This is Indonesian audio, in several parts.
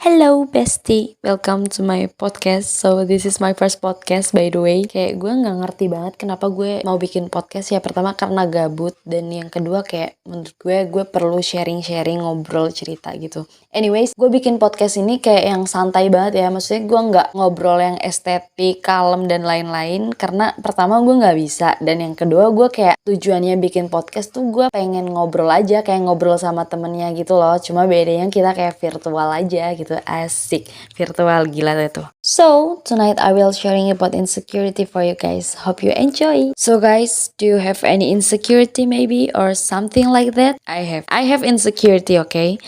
Hello bestie, welcome to my podcast. So this is my first podcast by the way. Kayak gue gak ngerti banget kenapa gue mau bikin podcast. Ya pertama karena gabut, dan yang kedua kayak menurut gue perlu sharing-sharing, ngobrol, cerita gitu. Anyways, gue bikin podcast ini kayak yang santai banget ya. Maksudnya gue gak ngobrol yang estetik, kalem dan lain-lain. Karena pertama gue gak bisa, dan yang kedua gue kayak tujuannya bikin podcast tuh gue pengen ngobrol aja, kayak ngobrol sama temennya gitu loh. Cuma bedanya kita kayak virtual aja gitu. Asik, virtual gila itu. So tonight I will sharing about insecurity for you guys. Hope you enjoy. So guys, do you have any insecurity maybe or something like that? I have insecurity, okay?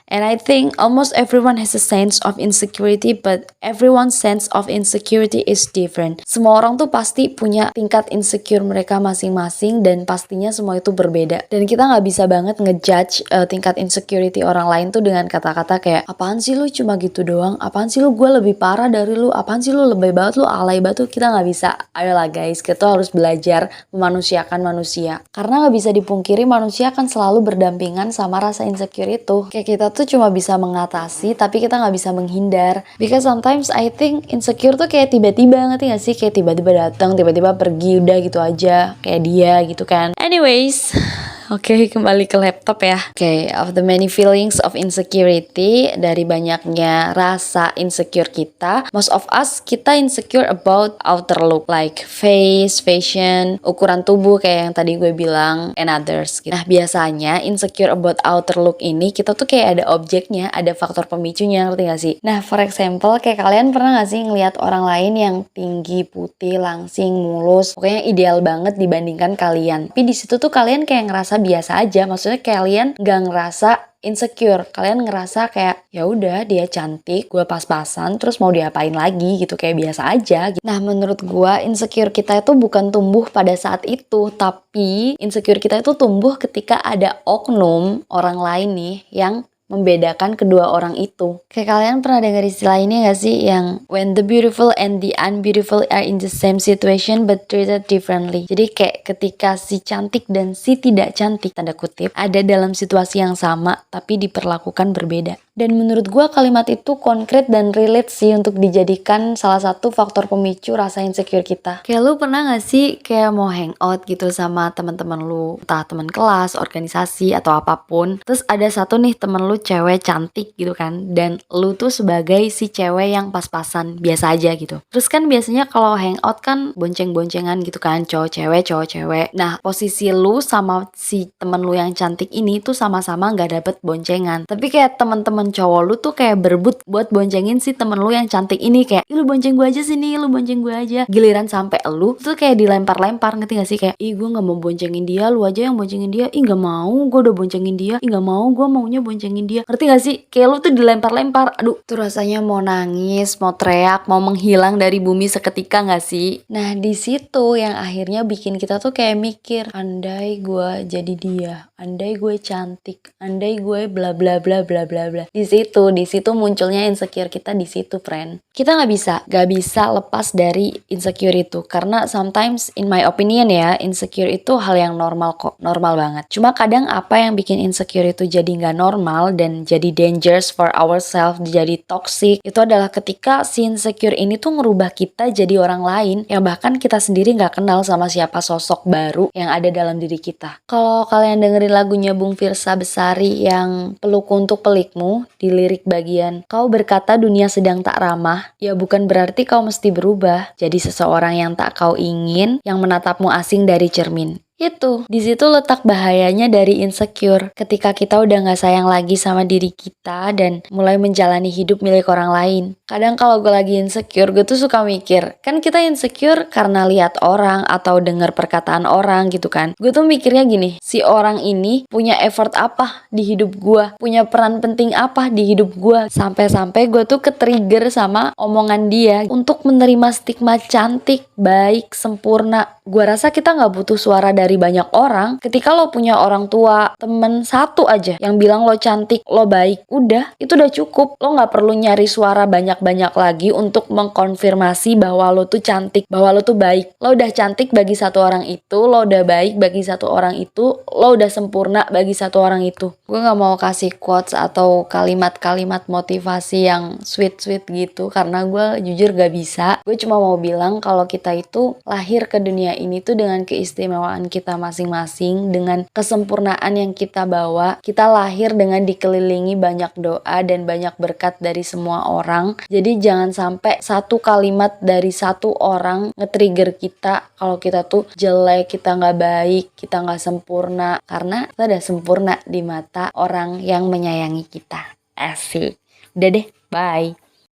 And I think almost everyone has a sense of insecurity, but everyone's sense of insecurity is different. Semua orang tuh pasti punya tingkat insecure mereka masing-masing, dan pastinya semua itu berbeda. Dan kita nggak bisa banget ngejudge tingkat insecurity orang lain tuh dengan kata-kata kayak, apaan sih lu cuma gitu doang? Apaan sih lu, gue lebih parah dari lu? Apaan sih lu lebih banget, lu alay banget tuh? Kita nggak bisa. Ayolah guys, kita harus belajar memanusiakan manusia. Karena nggak bisa dipungkiri manusia akan selalu berdampingan sama rasa insecure itu. Kayak kita tuh cuma bisa mengatasi, tapi kita nggak bisa menghindar. Because sometimes I think insecure tuh kayak tiba-tiba, ngerti gak sih? Kayak tiba-tiba datang, tiba-tiba pergi, udah gitu aja. Kayak dia gitu kan. Anyways, Oke, kembali ke laptop ya. Oke, of the many feelings of insecurity, dari banyaknya rasa insecure kita, most of us kita insecure about outer look, like face, fashion, ukuran tubuh kayak yang tadi gue bilang, and others. Nah, biasanya insecure about outer look ini kita tuh kayak ada objeknya, ada faktor pemicunya, ngerti gak sih? Nah, for example, kayak kalian pernah gak sih ngeliat orang lain yang tinggi, putih, langsing, mulus, pokoknya ideal banget dibandingkan kalian. Tapi di situ tuh kalian kayak ngerasa biasa aja, maksudnya kalian gak ngerasa insecure, kalian ngerasa kayak ya udah dia cantik, gue pas-pasan, terus mau diapain lagi gitu, kayak biasa aja gitu. Nah, menurut gue insecure kita itu bukan tumbuh pada saat itu, tapi insecure kita itu tumbuh ketika ada oknum orang lain nih yang membedakan kedua orang itu. Kayak kalian pernah dengar istilah ini gak sih, yang when the beautiful and the unbeautiful are in the same situation but treated differently. Jadi kayak ketika si cantik dan si tidak cantik, tanda kutip, ada dalam situasi yang sama tapi diperlakukan berbeda. Dan menurut gue kalimat itu konkret dan relate sih untuk dijadikan salah satu faktor pemicu rasa insecure kita. Kayak lu pernah gak sih kayak mau hangout gitu sama teman-teman lu, entah teman kelas, organisasi atau apapun. Terus ada satu nih temen lu cewek cantik gitu kan, dan lu tuh sebagai si cewek yang pas-pasan biasa aja gitu. Terus kan biasanya kalau hangout kan bonceng-boncengan gitu kan, cowok cewek. Nah, posisi lu sama si temen lu yang cantik ini tuh sama-sama nggak dapet boncengan, tapi kayak temen-temen cowok lu tuh kayak berebut buat boncengin si temen lu yang cantik ini, kayak lu bonceng gue aja sini, lu bonceng gue aja. Giliran sampai lu tuh kayak dilempar-lempar, ngerti gak sih? Kayak ih gue nggak mau boncengin dia, lu aja yang boncengin dia. Ih nggak mau, gue udah boncengin dia. Ih nggak mau, gue maunya boncengin dia. Ngerti gak sih? Kayak lu tuh dilempar-lempar. Aduh, tuh rasanya mau nangis, mau teriak, mau menghilang dari bumi seketika gak sih? Nah, di situ yang akhirnya bikin kita tuh kayak mikir, andai gue jadi dia, andai gue cantik, andai gue bla bla bla bla bla bla. Di situ munculnya insecure kita di situ, friend. Kita gak bisa lepas dari insecure itu, karena sometimes in my opinion ya, insecure itu hal yang normal kok, normal banget. Cuma kadang apa yang bikin insecure itu jadi gak normal dan jadi dangerous for ourselves, jadi toxic, itu adalah ketika si insecure ini tuh ngerubah kita jadi orang lain yang bahkan kita sendiri gak kenal sama siapa sosok baru yang ada dalam diri kita. Kalau kalian dengerin lagunya Bung Firsa Besari yang Pelukku Untuk Pelikmu, di lirik bagian kau berkata dunia sedang tak ramah, ya bukan berarti kau mesti berubah jadi seseorang yang tak kau ingin, yang menatapmu asing dari cermin. Itu, di situ letak bahayanya dari insecure. Ketika kita udah gak sayang lagi sama diri kita dan mulai menjalani hidup milik orang lain. Kadang kalau gue lagi insecure, gue tuh suka mikir, kan kita insecure karena lihat orang atau dengar perkataan orang gitu kan. Gue tuh mikirnya gini, si orang ini punya effort apa di hidup gue, punya peran penting apa di hidup gue, sampai-sampai gue tuh ke-trigger sama omongan dia untuk menerima stigma cantik, baik, sempurna. Gue rasa kita gak butuh suara dari dari banyak orang. Ketika lo punya orang tua, temen satu aja yang bilang lo cantik, lo baik, udah, itu udah cukup. Lo gak perlu nyari suara banyak-banyak lagi untuk mengkonfirmasi bahwa lo tuh cantik, bahwa lo tuh baik. Lo udah cantik bagi satu orang itu, lo udah baik bagi satu orang itu, lo udah sempurna bagi satu orang itu. Gue gak mau kasih quotes atau kalimat-kalimat motivasi yang sweet-sweet gitu, karena gue jujur gak bisa. Gue cuma mau bilang kalau kita itu lahir ke dunia ini tuh dengan keistimewaan kita masing-masing, dengan kesempurnaan yang kita bawa. Kita lahir dengan dikelilingi banyak doa dan banyak berkat dari semua orang. Jadi jangan sampai satu kalimat dari satu orang nge-trigger kita kalau kita tuh jelek, kita gak baik, kita gak sempurna, karena kita udah sempurna di mata orang yang menyayangi kita. Asik. Udah deh, bye.